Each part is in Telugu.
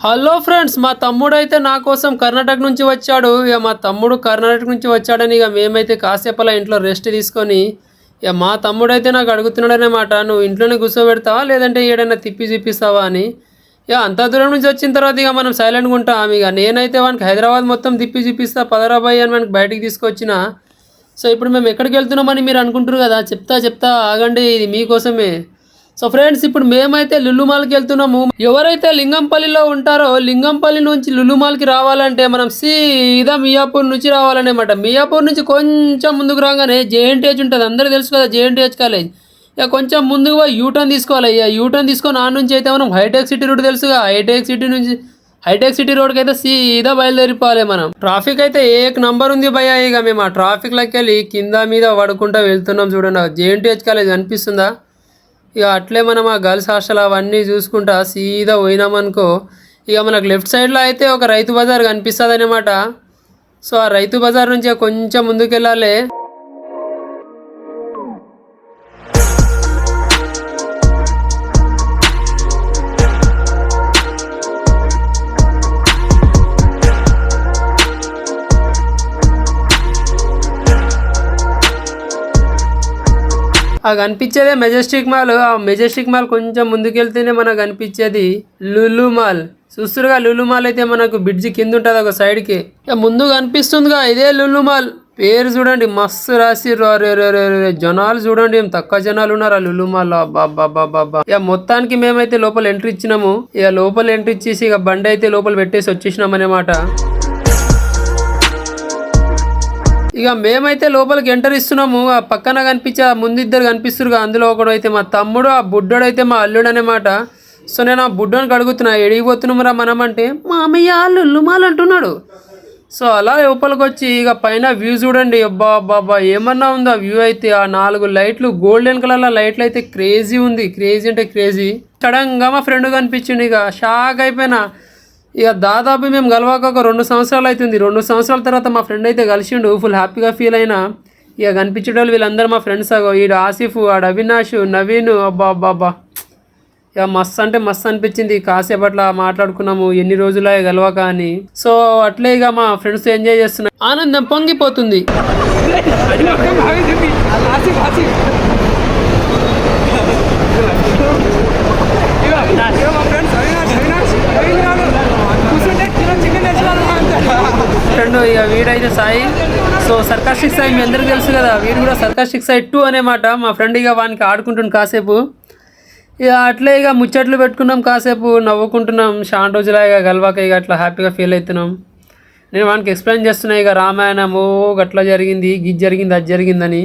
హలో ఫ్రెండ్స్, మా తమ్ముడు అయితే నా కోసం కర్ణాటక నుంచి వచ్చాడు. ఇక మా తమ్ముడు కర్ణాటక నుంచి వచ్చాడని ఇక మేమైతే కాసేపలా ఇంట్లో రెస్ట్ తీసుకొని ఇక మా తమ్ముడు అయితే నాకు అడుగుతున్నాడనమాట, నువ్వు ఇంట్లోనే కూర్చోబెడతావా లేదంటే ఏడైనా తిప్పి చూపిస్తావా అని. ఇక అంత దూరం నుంచి వచ్చిన తర్వాత ఇక మనం సైలెంట్గా ఉంటాం. ఇక నేనైతే వానికి హైదరాబాద్ మొత్తం తిప్పి చూపిస్తా పదరాబాయి అని మనకి బయటికి తీసుకొచ్చిన. సో ఇప్పుడు మేము ఎక్కడికి వెళ్తున్నామని మీరు అనుకుంటారు కదా, చెప్తా ఆగండి, ఇది మీకోసమే. సో ఫ్రెండ్స్, ఇప్పుడు మేమైతే లులుమాల్కి వెళ్తున్నాము. ఎవరైతే లింగంపల్లిలో ఉంటారో లింగంపల్లి నుంచి లులుమాల్కి రావాలంటే మనం సీదా మియాపూర్ నుంచి రావాలన్నమాట. మియాపూర్ నుంచి కొంచెం ముందుకు రాగానే జేఎన్టీహెచ్ ఉంటుంది, అందరూ తెలుసు కదా జేఎన్టీహెచ్ కాలేజ్. ఇక కొంచెం ముందుకు పోయి యూటర్న్ తీసుకోవాలి. ఇక యూటర్న్ తీసుకొని ఆ నుంచి అయితే మనం హైటెక్ సిటీ రోడ్ తెలుసుగా, హైటెక్ సిటీ రోడ్కి అయితే సీదా బయలుదేరిపోవాలి మనం. ట్రాఫిక్ అయితే ఏక్ నంబర్ ఉంది భయ్యా. ఇక మేము ఆ ట్రాఫిక్లోకి వెళ్ళి కింద మీద పడుకుంటూ వెళ్తున్నాం. చూడండి, జేఎన్టీహెచ్ కాలేజ్ కనిపిస్తుందా. ఇక అట్లే మనం ఆ గర్ల్స్ హాస్టల్ అవన్నీ చూసుకుంటా సీదా పోయినామనుకో, ఇక మనకు లెఫ్ట్ సైడ్లో అయితే ఒక రైతు బజార్ కనిపిస్తుంది అనమాట. సో ఆ రైతు బజార్ నుంచి కొంచెం ముందుకు వెళ్ళాలి. ఆ కనిపించేదే మెజెస్టిక్ మాల్. ఆ మెజెస్టిక్ మాల్ కొంచెం ముందుకెళ్తేనే మనకు కనిపించేది లులు మాల్. చూస్తురుగా, లులు మాల్ అయితే మనకు బ్రిడ్జి కింద ఉంటుంది ఒక సైడ్కి. ఇక ముందు కనిపిస్తుందిగా, ఇదే లులు మాల్. పేరు చూడండి మస్తు రాసి, జనాలు చూడండి ఏం తక్కువ జనాలు ఉన్నారు ఆ లులు మాల్. బాబా. ఇక మొత్తానికి మేమైతే లోపల ఎంట్రీ ఇచ్చినాము. ఇక లోపల ఎంట్రీ ఇచ్చేసి ఇక బండి అయితే లోపల పెట్టేసి వచ్చేసినాం అనమాట. ఇక మేమైతే లోపలికి ఎంటర్ ఇస్తున్నాము. ఆ పక్కన కనిపించే ఆ ముందు ఇద్దరు కనిపిస్తురుగా, అందులో ఒకడు అయితే మా తమ్ముడు, ఆ బుడ్డోడు అయితే మా అల్లుడు అనమాట. సో నేను ఆ బుడ్డోనికి అడుగుతున్నా, ఎడిగిపోతున్నామురా మనం అంటే, మా అమ్మయ్య లుల్లుమాల్ అంటున్నాడు. సో అలా లోపలికి వచ్చి ఇక పైన వ్యూ చూడండి, బాబా ఏమన్నా ఉందా వ్యూ అయితే. ఆ 4 లైట్లు, గోల్డెన్ కలర్ల లైట్లు అయితే క్రేజీ ఉంది, క్రేజీ అంటే క్రేజీ. సడన్గా మా ఫ్రెండ్ కనిపించింది, ఇక షాక్ అయిపోయినా. ఇక దాదాపు మేము కలవాక ఒక 2 సంవత్సరాలు అవుతుంది. 2 సంవత్సరాల తర్వాత మా ఫ్రెండ్ అయితే కలిసిండు, ఫుల్ హ్యాపీగా ఫీల్ అయినా. ఇక కనిపించేటోళ్ళు వీళ్ళందరూ మా ఫ్రెండ్స్. ఈడు ఆసిఫ్, ఆడు అవినాష్, నవీన్, అబ్బా. ఇక మస్తు అంటే మస్తు అనిపించింది. కాసేపట్ల మాట్లాడుకున్నాము ఎన్ని రోజులు కలవాక అని. సో అట్లే ఇక మా ఫ్రెండ్స్ ఎంజాయ్ చేస్తున్నాం, ఆనందం పొంగిపోతుంది. ఫ్రెండ్ ఇక వీడైతే సాయి. సో సర్కాస్టిక్ సాయి మీ అందరికీ తెలుసు కదా, వీడు కూడా సర్కాస్టిక్ సాయి 2 అనేమాట. మా ఫ్రెండ్ ఇక వానికి ఆడుకుంటున్నాం కాసేపు. ఇక అట్లే ఇక ముచ్చట్లు పెట్టుకున్నాం, కాసేపు నవ్వుకుంటున్నాం. చాలా రోజులా ఇక గల్వాక ఇక అట్లా హ్యాపీగా ఫీల్ అవుతున్నాం. నేను వానికి ఎక్స్ప్లెయిన్ చేస్తున్నా ఇక రామాయణము గట్లా జరిగింది, గిజ్ జరిగింది, అది జరిగిందని.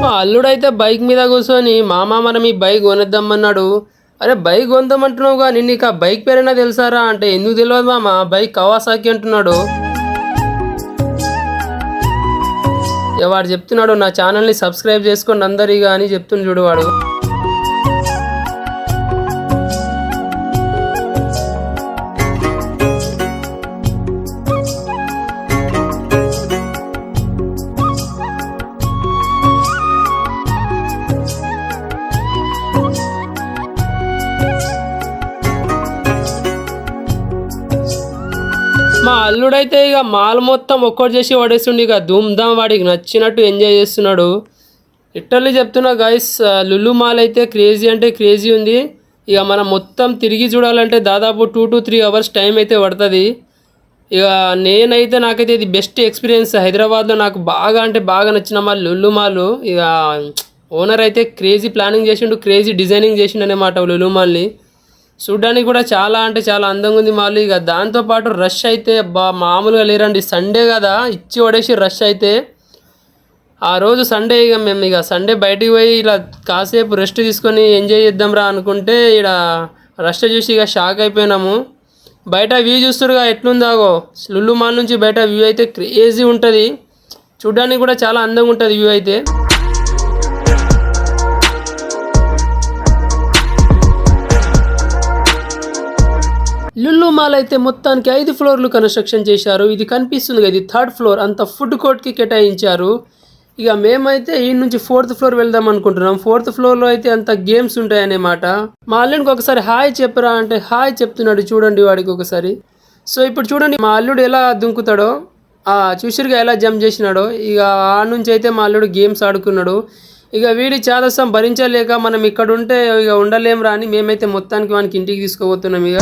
మా అల్లుడైతే బైక్ మీద కూర్చొని, మామ మనం ఈ బైక్ కొనేద్దామన్నాడు. అరే బైక్ కొందామంటున్నావు కానీ నీకు ఆ బైక్ పేరైనా తెలుసారా అంటే, ఎందుకు తెలియదు మామ, బైక్ కవాసాకి అంటున్నాడు. వాడు చెప్తున్నాడు, నా ఛానల్ని సబ్స్క్రైబ్ చేసుకోండి అందరిగా అని చెప్తున్నా చూడు వాడు. మా అల్లుడైతే ఇక మాల్ మొత్తం ఒక్కటి చేసి పడేస్తుండే. ఇక ధూమ్ధామ్ వాడికి నచ్చినట్టు ఎంజాయ్ చేస్తున్నాడు. లిటరల్లీ చెప్తున్నా గైస్, లులు మాల్ అయితే క్రేజీ అంటే క్రేజీ ఉంది. ఇక మనం మొత్తం తిరిగి చూడాలంటే దాదాపు 2 to 3 అవర్స్ టైం అయితే పడుతుంది. ఇక నాకైతే ఇది బెస్ట్ ఎక్స్పీరియన్స్ హైదరాబాద్లో. నాకు బాగా అంటే బాగా నచ్చిన మాల్ లులు మాల్. ఇక ఓనర్ అయితే క్రేజీ ప్లానింగ్ చేసిండు, క్రేజీ డిజైనింగ్ చేసిండు అనమాట లులు మాల్ని. చూడ్డానికి కూడా చాలా అంటే చాలా అందంగా ఉంది మాల్. ఇక దాంతోపాటు రష్ అయితే మామూలుగా లేరండి. సండే కదా, ఇచ్చి పడేసి రష్ అయితే. ఆ రోజు సండే ఇక మేము ఇక సండే బయటికి పోయి ఇలా కాసేపు రెస్ట్ తీసుకొని ఎంజాయ్ చేద్దాంరా అనుకుంటే ఇక్కడ రష్ చూసి ఇక షాక్ అయిపోయినాము. బయట వ్యూ చూస్తురుగా ఎట్లుందాగో, లులు మాల్ నుంచి బయట వ్యూ అయితే క్రేజీ ఉంటుంది. చూడ్డానికి కూడా చాలా అందంగా ఉంటుంది వ్యూ అయితే. లులు మాల్ అయితే మొత్తానికి 5 ఫ్లోర్లు కన్స్ట్రక్షన్ చేశారు. ఇది కనిపిస్తుంది కదా, ఇది 3rd ఫ్లోర్. అంత ఫుడ్ కోర్ట్కి కేటాయించారు. ఇక మేమైతే ఈ నుంచి 4th ఫ్లోర్ వెళ్దాం అనుకుంటున్నాం. 4th ఫ్లోర్లో అయితే అంత గేమ్స్ ఉంటాయన్నమాట. మా అల్లుడికి ఒకసారి హాయ్ చెప్పరా అంటే హాయ్ చెప్తున్నాడు, చూడండి వాడికి ఒకసారి. సో ఇప్పుడు చూడండి మా అల్లుడు ఎలా దుంకుతాడో, చూసిరుగా ఎలా జంప్ చేసినాడో. ఇక ఆ నుంచి అయితే మా అల్లుడు గేమ్స్ ఆడుకున్నాడు. ఇక వీడి చాదస్తం భరించలేక మనం ఇక్కడ ఉంటే ఇక ఉండలేం రా అని మేమైతే మొత్తానికి వానికి ఇంటికి తీసుకోబోతున్నాం. ఇక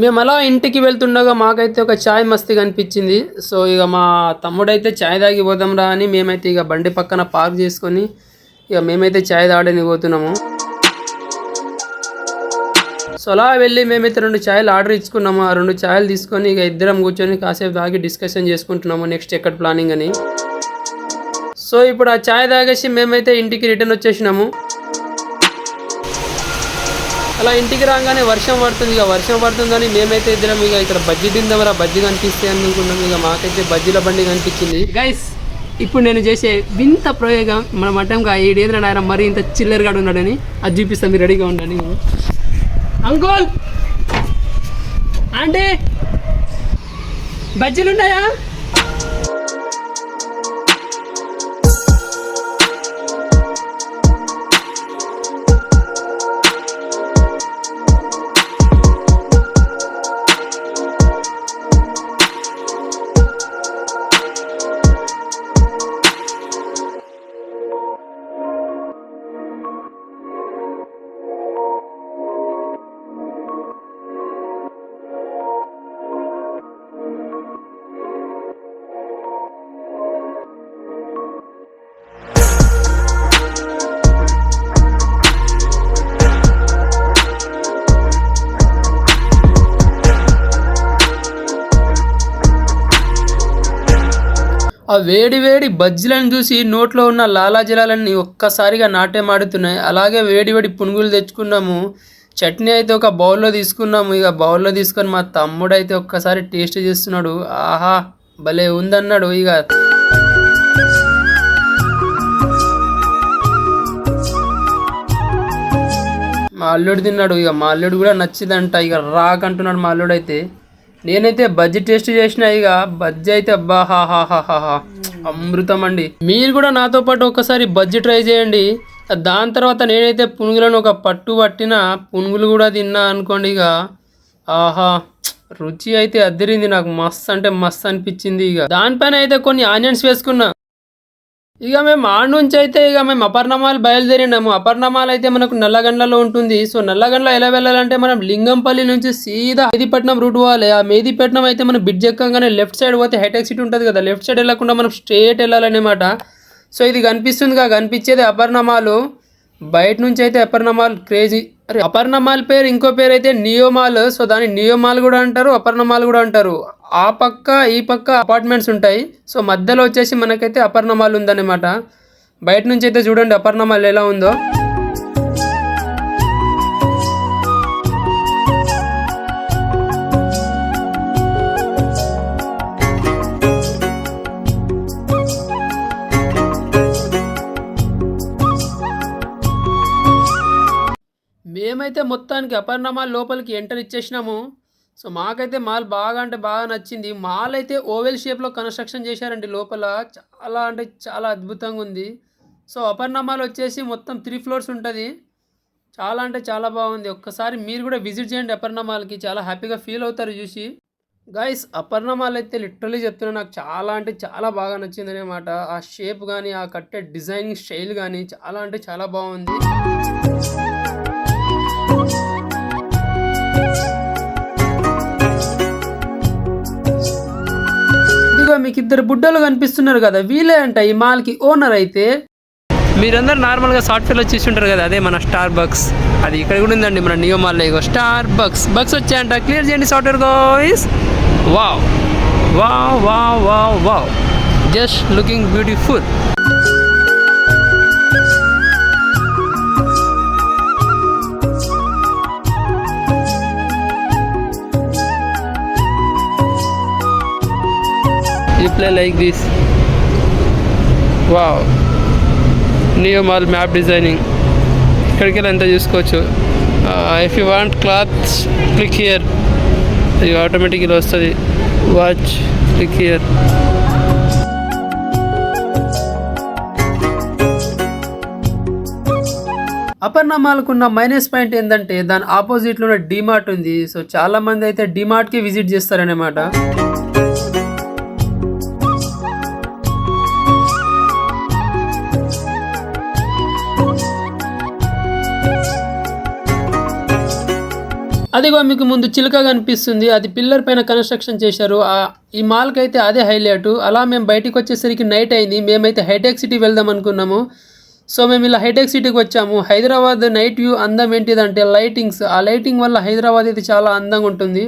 మేము అలా ఇంటికి వెళ్తుండగా మాకైతే ఒక ఛాయ్ మస్తీ కనిపించింది. సో ఇక మా తమ్ముడైతే ఛాయ్ తాగి పోదాం రా అని మేమైతే ఇక బండి పక్కన పార్క్ చేసుకొని ఇక మేమైతే ఛాయ్ తాగడానికి పోతున్నాము. సో అలా వెళ్ళి మేమైతే 2 ఛాయలు ఆర్డర్ ఇచ్చుకున్నాము. ఆ 2 ఛాయలు తీసుకొని ఇక ఇద్దరం కూర్చొని కాసేపు తాగి డిస్కషన్ చేసుకుంటున్నాము నెక్స్ట్ ఎక్కడ ప్లానింగ్ అని. సో ఇప్పుడు ఆ ఛాయ్ తాగేసి మేమైతే ఇంటికి రిటర్న్ వచ్చేసినాము. అలా ఇంటికి రాగానే వర్షం పడుతుంది. ఇక వర్షం పడుతుందని మేమైతే ఇద్దరం ఇక ఇక్కడ బజ్జీ తిందామరా, బజ్జీ కనిపిస్తే అనుకుంటున్నాం. ఇక మాకైతే బజ్జీల బండి కనిపించింది. గైస్ ఇప్పుడు నేను చేసే వింత ప్రయోగం మన మటంగా ఈడేంద్ర ఆయన మరీ ఇంత చిల్లరగా ఉన్నాడని అది చూపిస్తాను, మీరు రెడీగా ఉండండి. అంకుల్ అంటే బజ్జీలు ఉన్నాయా? ఆ వేడి వేడి బజ్జీలను చూసి నోట్లో ఉన్న లాలాజలాలన్నీ ఒక్కసారిగా నాట్యమాడుతున్నాయి. అలాగే వేడి వేడి పునుగులు తెచ్చుకున్నాము. చట్నీ అయితే ఒక బౌల్లో తీసుకున్నాము. ఇక బౌల్లో తీసుకొని మా తమ్ముడు అయితే ఒక్కసారి టేస్ట్ చేస్తున్నాడు. ఆహా భలే ఉందన్నాడు. ఇక మా అల్లుడు తిన్నాడు. ఇక మా అల్లుడు కూడా నచ్చిందంట. ఇక రాకంటున్నాడు మా అల్లుడు అయితే. నేనైతే బజ్జీ టేస్ట్ చేసిన. ఇక బజ్జీ అయితే అబ్బా హాహాహాహా అమృతం అండి. మీరు కూడా నాతో పాటు ఒకసారి బజ్జీ ట్రై చేయండి. దాని తర్వాత నేనైతే పునుగులను ఒక పట్టిన పునుగులు కూడా తిన్నా అనుకోండి. ఇక ఆహా రుచి అయితే అదిరింది. నాకు మస్తు అంటే మస్తు అనిపించింది. ఇక దానిపైన అయితే కొన్ని ఆనియన్స్ వేసుకున్నా. ఇక మేము ఆడ నుంచి అయితే ఇక మేము అపర్ణమాల్ బయలుదేరినాము. అపర్ణమాల్ అయితే మనకు నల్లగండ్లలో ఉంటుంది. సో నల్లగండ్ల ఎలా వెళ్ళాలంటే మనం లింగంపల్లి నుంచి సీదా మెహదీపట్నం రూట్ పోవాలి. ఆ మెహదీపట్నం అయితే మనం బ్రిడ్జ్ ఎక్కగానే లెఫ్ట్ సైడ్ పోతే హైటెక్ సిటీ ఉంటుంది కదా, లెఫ్ట్ సైడ్ వెళ్ళకుండా మనం స్ట్రేట్ వెళ్ళాలన్నమాట. సో ఇది కనిపిస్తుందిగా, కనిపించేది అపర్ణమాల్. బయట నుంచి అయితే అపర్ణమాల్ క్రేజీ. అరే అపర్ణమాల్ పేరు ఇంకో పేరు అయితే నియోమాల్. సో దాన్ని నియోమాల్ కూడా అంటారు, అపర్ణమాల్ కూడా అంటారు. ఆ పక్క ఈ పక్క అపార్ట్మెంట్స్ ఉంటాయి. సో మధ్యలో వచ్చేసి మనకైతే అపర్ణమాల్ ఉందన్నమాట. బయట నుంచి అయితే చూడండి అపర్ణమాల్ ఎలా ఉందో. మేమైతే మొత్తానికి అపర్ణమాల్ లోపలికి ఎంటర్ ఇచ్చేసినాము. సో మాకైతే మాల్ బాగా అంటే బాగా నచ్చింది. మాల్ అయితే ఓవెల్ షేప్లో కన్స్ట్రక్షన్ చేశారండి. లోపల చాలా అంటే చాలా అద్భుతంగా ఉంది. సో అపర్ణమాల్ వచ్చేసి మొత్తం 3 ఫ్లోర్స్ ఉంటుంది. చాలా అంటే చాలా బాగుంది. ఒక్కసారి మీరు కూడా విజిట్ చేయండి అపర్ణమాల్కి, చాలా హ్యాపీగా ఫీల్ అవుతారు చూసి. గైస్ అపర్ణమాల్ అయితే లిటరలీ చెప్తున్నా నాకు చాలా అంటే చాలా బాగా నచ్చింది అనమాట. ఆ షేప్ కానీ ఆ కట్టే డిజైనింగ్ స్టైల్ కానీ చాలా అంటే చాలా బాగుంది. ఇదిగో మీకు 2 బుడ్డలు కనిపిస్తున్నారు కదా, వీలే అంట ఈ మాల్కి ఓనర్. అయితే మీరందరూ నార్మల్గా సాఫ్ట్వేర్లో చూస్తుంటారు కదా, అదే మన స్టార్ బక్స్. అది ఇక్కడ కూడా ఉందండి మన నియో మాల్లో. ఇగో స్టార్ బక్స్ వచ్చాయంట. క్లియర్ చేయండి సాఫ్ట్వేర్ గోయిస్. Wow wow wow wow wow, just looking beautiful. You play like this. Wow. Neo Mall map designing. ఇక్కడికి వెళ్ళి ఎంత చూసుకోవచ్చు. If you want clothes, click here. ఇది ఆటోమేటిక్ ఇలా వస్తుంది. Watch click here. అపర్ణ మాల్కు ఉన్న మైనస్ పాయింట్ ఏంటంటే దాని ఆపోజిట్లోనే డిమార్ట్ ఉంది. సో చాలా మంది అయితే డిమార్ట్కి విజిట్ చేస్తారనమాట. అదిగో మీకు ముందు చిలుక కనిపిస్తుంది, అది పిల్లర్ పైన కన్స్ట్రక్షన్ చేశారు. ఈ మాల్కి అయితే అదే హైలైట్. అలా మేము బయటికి వచ్చేసరికి నైట్ అయింది. మేమైతే హైటెక్ సిటీ వెళ్దాం అనుకున్నాము. సో మేము ఇలా హైటెక్ సిటీకి వచ్చాము. హైదరాబాద్ నైట్ వ్యూ అందం ఏంటిదంటే లైటింగ్స్. ఆ లైటింగ్ వల్ల హైదరాబాద్ అయితే చాలా అందంగా ఉంటుంది.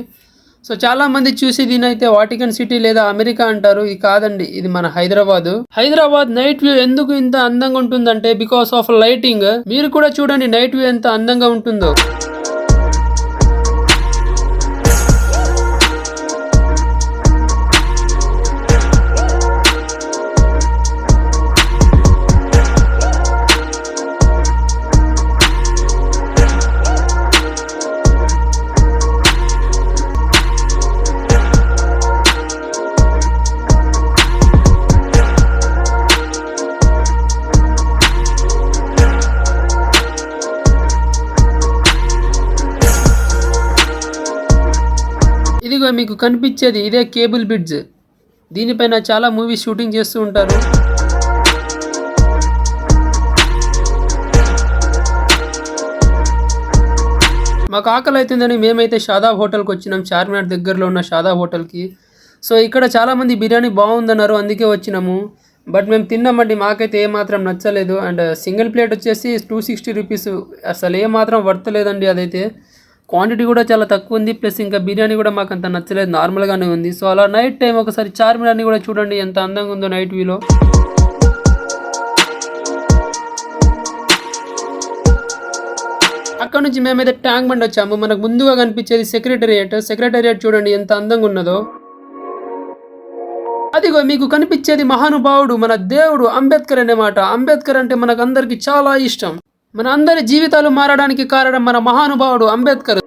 సో చాలామంది చూసి దీని అయితే వాటికన్ సిటీ లేదా అమెరికా అంటారు. ఇది కాదండి, ఇది మన హైదరాబాద్. హైదరాబాద్ నైట్ వ్యూ ఎందుకు ఇంత అందంగా ఉంటుందంటే బికాస్ ఆఫ్ లైటింగ్. మీరు కూడా చూడండి నైట్ వ్యూ ఎంత అందంగా ఉంటుందో. ఇదిగో మీకు కనిపించేది ఇదే కేబుల్ బ్రిడ్జ్. దీనిపైన చాలా మూవీస్ షూటింగ్ చేస్తూ ఉంటారు. మాకు ఆకలి అవుతుందని మేమైతే షాదాబ్ హోటల్కి వచ్చినాం, చార్మినార్ దగ్గరలో ఉన్న షాదాబ్ హోటల్కి. సో ఇక్కడ చాలామంది బిర్యానీ బాగుందన్నారు, అందుకే వచ్చినాము. బట్ మేము తిన్నామండి, మాకైతే ఏమాత్రం నచ్చలేదు. అండ్ సింగిల్ ప్లేట్ వచ్చేసి 260 రూపీస్. అసలు ఏమాత్రం వర్త్ లేదండి. అదైతే క్వాంటిటీ కూడా చాలా తక్కువ ఉంది. ప్లస్ ఇంకా బిర్యానీ కూడా మాకు అంత నచ్చలేదు, నార్మల్గానే ఉంది. సో అలా నైట్ టైం ఒకసారి చార్మినార్ని కూడా చూడండి ఎంత అందంగా ఉందో నైట్ వ్యూలో. అక్కడ నుంచి మేమైతే ట్యాంక్ బండ్ వచ్చాము. మనకు ముందుగా కనిపించేది సెక్రటేరియట్ చూడండి ఎంత అందంగా ఉన్నదో. అదిగో మీకు కనిపించేది మహానుభావుడు, మన దేవుడు అంబేద్కర్ అన్నమాట. అంబేద్కర్ అంటే మనకు అందరికి చాలా ఇష్టం. మన అందరి జీవితాలు మారడానికి కారణం మన మహానుభావుడు అంబేద్కర్.